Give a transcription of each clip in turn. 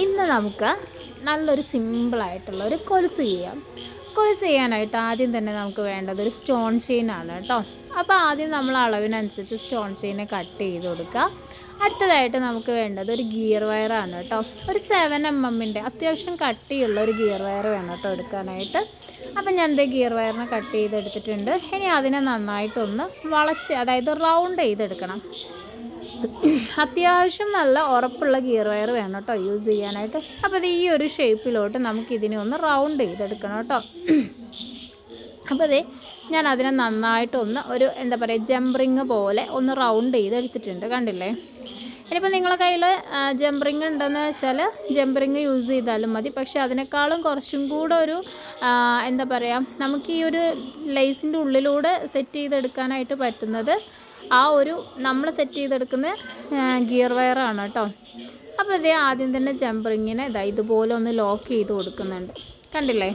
ഇന്ന് നമുക്ക് നല്ലൊരു സിമ്പിളായിട്ടുള്ള ഒരു കൊലുസ് ചെയ്യാം. കൊലുസ് ചെയ്യാനായിട്ട് ആദ്യം തന്നെ നമുക്ക് വേണ്ടത് ഒരു സ്റ്റോൺ ചെയിനാണ് കേട്ടോ. അപ്പോൾ ആദ്യം നമ്മൾ അളവിനനുസരിച്ച് സ്റ്റോൺ ചെയിനെ കട്ട് ചെയ്ത് കൊടുക്കുക. അടുത്തതായിട്ട് നമുക്ക് വേണ്ടത് ഒരു ഗിയർ വയറാണ് കേട്ടോ. ഒരു 7 mm അത്യാവശ്യം കട്ടിയുള്ള ഒരു ഗിയർ വയർ വേണം കേട്ടോ എടുക്കാനായിട്ട്. അപ്പം ഞാൻ എൻ്റെ ഗിയർ വയറിനെ കട്ട് ചെയ്തെടുത്തിട്ടുണ്ട്. ഇനി അതിനെ നന്നായിട്ടൊന്ന് വളച്ച്, അതായത് റൗണ്ട് ചെയ്തെടുക്കണം. അത്യാവശ്യം നല്ല ഉറപ്പുള്ള ഗിയർ വയർ വേണം കേട്ടോ യൂസ് ചെയ്യാനായിട്ട്. അപ്പോൾ അത് ഈ ഒരു ഷേപ്പിലോട്ട് നമുക്കിതിനെ ഒന്ന് റൗണ്ട് ചെയ്തെടുക്കണം കേട്ടോ. അപ്പോൾ അതേ ഞാൻ അതിനെ നന്നായിട്ടൊന്ന് ഒരു എന്താ പറയുക ജംപറിങ് പോലെ ഒന്ന് റൗണ്ട് ചെയ്തെടുത്തിട്ടുണ്ട്, കണ്ടില്ലേ. ഇനിയിപ്പോൾ നിങ്ങളുടെ കയ്യിൽ ജംപറിങ് ഉണ്ടെന്ന് വെച്ചാൽ ജംപറിങ് യൂസ് ചെയ്താലും മതി. പക്ഷേ അതിനേക്കാളും കുറച്ചും കൂടെ ഒരു എന്താ പറയുക, നമുക്ക് ഈ ഒരു ലേസിൻ്റെ ഉള്ളിലൂടെ സെറ്റ് ചെയ്തെടുക്കാനായിട്ട് പറ്റുന്നത് ആ ഒരു നമ്മൾ സെറ്റ് ചെയ്തെടുക്കുന്ന ഗിയർ വയറാണ് കേട്ടോ. അപ്പോൾ ഇതേ ആദ്യം തന്നെ ജംപറിങ്ങിനെ ഇതുപോലെ ഒന്ന് ലോക്ക് ചെയ്ത് കൊടുക്കുന്നുണ്ട്, കണ്ടില്ലേ.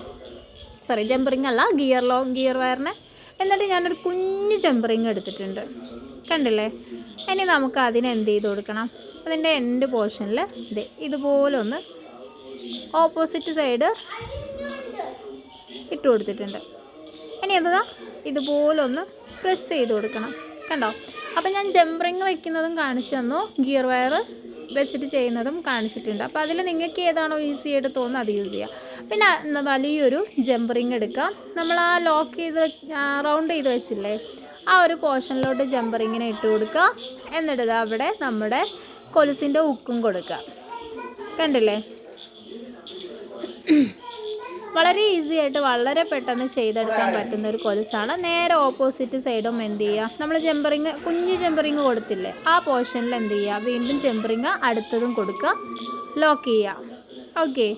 സോറി, ജംപറിങ് അല്ല, ഗിയർ വയറിനെ. എന്നിട്ട് ഞാനൊരു കുഞ്ഞു ജംപറിങ് എടുത്തിട്ടുണ്ട്, കണ്ടില്ലേ. ഇനി നമുക്ക് അതിനെ എന്ത് ചെയ്ത് കൊടുക്കണം, അതിൻ്റെ എൻഡ് പോർഷനിൽ ഇതുപോലെ ഒന്ന് ഓപ്പോസിറ്റ് സൈഡ് ഇട്ട് കൊടുത്തിട്ടുണ്ട്. ഇനി എന്താ ഇതുപോലെ ഒന്ന് പ്രസ് ചെയ്ത് കൊടുക്കണം, കണ്ടോ. അപ്പോൾ ഞാൻ ജംപറിങ് വെക്കുന്നതും കാണിച്ചു തന്നു, ഗിയർ വയർ വെച്ചിട്ട് ചെയ്യുന്നതും കാണിച്ചിട്ടുണ്ട്. അപ്പോൾ അതിൽ നിങ്ങൾക്ക് ഏതാണോ ഈസി ആയിട്ട് തോന്നുന്നത് അത് യൂസ് ചെയ്യുക. പിന്നെ വലിയൊരു ജംപറിങ് എടുക്കുക. നമ്മൾ ആ ലോക്ക് ചെയ്ത് റൗണ്ട് ചെയ്ത് വെച്ചില്ലേ, ആ ഒരു പോർഷനിലോട്ട് ജംപറിങ്ങിനെ ഇട്ട് കൊടുക്കുക. എന്നിട്ട് അവിടെ നമ്മുടെ കൊലുസിൻ്റെ ഹുക്കും കൊടുക്കുക, കണ്ടില്ലേ. വളരെ ഈസി ആയിട്ട് വളരെ പെട്ടെന്ന് ചെയ്തെടുക്കാൻ പറ്റുന്ന ഒരു കൊലുസാണ്. നേരെ ഓപ്പോസിറ്റ് സൈഡും എന്ത് ചെയ്യുക, നമ്മൾ ജംപറിങ് കുഞ്ഞ് ജംപറിങ് കൊടുത്തില്ലേ, ആ പോർഷനിൽ എന്ത് ചെയ്യുക, വീണ്ടും ജംപറിങ് അടുത്തതും കൊടുക്കുക, ലോക്ക് ചെയ്യുക. ഓക്കെ,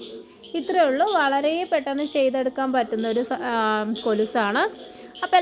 ഇത്രയേ ഉള്ളൂ. വളരെ പെട്ടെന്ന് ചെയ്തെടുക്കാൻ പറ്റുന്ന ഒരു കൊലുസാണ്. അപ്പോൾ